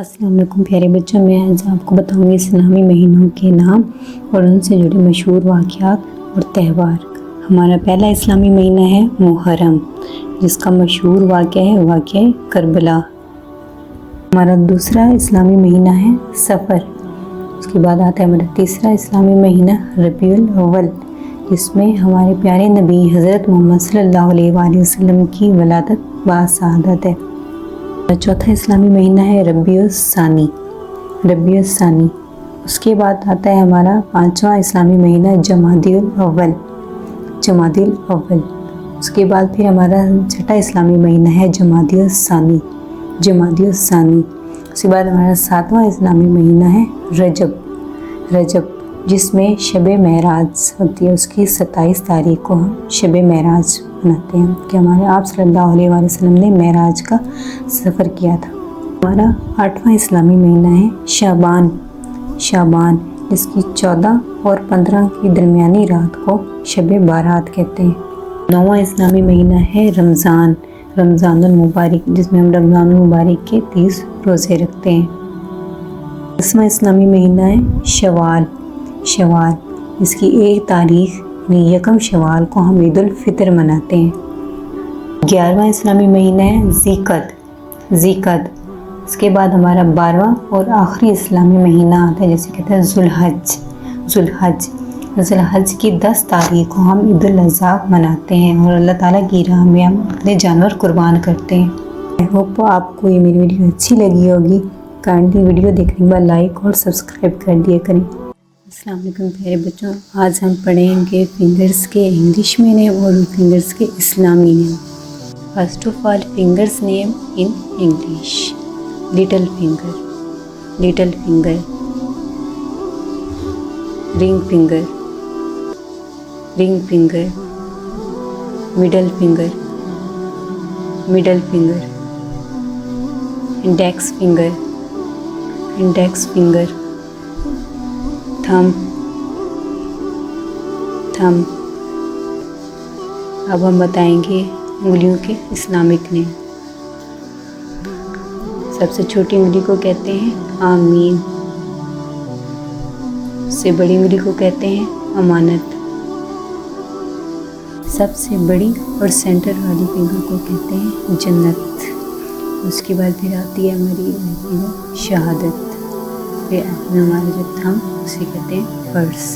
السلام علیکم پیارے بچوں، میں آج آپ کو بتاؤں گی اسلامی مہینوں کے نام اور ان سے جڑے مشہور واقعات اور تہوار۔ ہمارا پہلا اسلامی مہینہ ہے محرم، جس کا مشہور واقعہ ہے واقعہ کربلا۔ ہمارا دوسرا اسلامی مہینہ ہے صفر۔ اس کے بعد آتا ہے ہمارا تیسرا اسلامی مہینہ ربیع الاول، جس میں ہمارے پیارے نبی حضرت محمد صلی اللہ علیہ وآلہ وسلم کی ولادت باسعادت ہے۔ چوتھا اسلامی مہینہ ہے ربیع الثانی۔ اس کے بعد آتا ہے ہمارا پانچواں اسلامی مہینہ جمادی الاول۔ اس کے بعد پھر ہمارا چھٹا اسلامی مہینہ ہے جمادی الثانی۔ اس کے بعد ہمارا ساتواں اسلامی مہینہ ہے رجب، جس میں شب معراج ہوتی ہے۔ اس کی 27 تاریخ کو ہم شب معراج مناتے ہیں کہ ہمارے آپ صلی اللہ علیہ وآلہ وسلم نے معراج کا سفر کیا تھا۔ ہمارا 8واں اسلامی مہینہ ہے شعبان، جس کی 14 اور 15 کی درمیانی رات کو شب بارات کہتے ہیں۔ 9واں اسلامی مہینہ ہے رمضان المبارک، جس میں ہم رمضان المبارک کے 30 روزے رکھتے ہیں۔ 10واں اسلامی مہینہ ہے شوال، جس کی 1 تاریخ یعنی 1 شوال کو ہم عید الفطر مناتے ہیں۔ 11واں اسلامی مہینہ ہے ذیقعد۔ اس کے بعد ہمارا 12واں اور آخری اسلامی مہینہ آتا ہے جسے کہتے ہیں ذوالحج کی 10 تاریخ کو ہم عید الاضحیٰ مناتے ہیں اور اللہ تعالیٰ کی راہ میں ہم اپنے جانور قربان کرتے ہیں۔ I hope آپ کو یہ میری ویڈیو اچھی لگی ہوگی۔ کائنڈلی ویڈیو دیکھنے کے بعد لائک اور سبسکرائب کر دیا کریں۔ السلام علیکم پیارے بچوں، آج ہم پڑھیں گے فنگرز کے انگلش میں نیم اور فنگرز کے اسلامی name. First of all fingers name in English: little finger, ring finger, middle finger, index finger, thumb. اب ہم بتائیں گے انگلیوں کے اسلامک نیم۔ سب سے چھوٹی انگلی کو کہتے ہیں آمین، اس سے بڑی انگلی کو کہتے ہیں امانت، سب سے بڑی اور سینٹر والی فنگر کو کہتے ہیں جنت۔ اس کے بعد پھر آتی ہے ہماری شہادت، پھر ہمارا جو تھم اسے کہتے ہیں فرس۔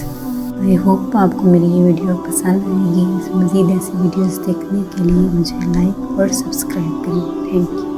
آئی ہوپ آپ کو میری یہ ویڈیو پسند آئے گی۔ مزید ایسی ویڈیوز دیکھنے کے لیے مجھے لائک اور سبسکرائب کریں۔ Thank you.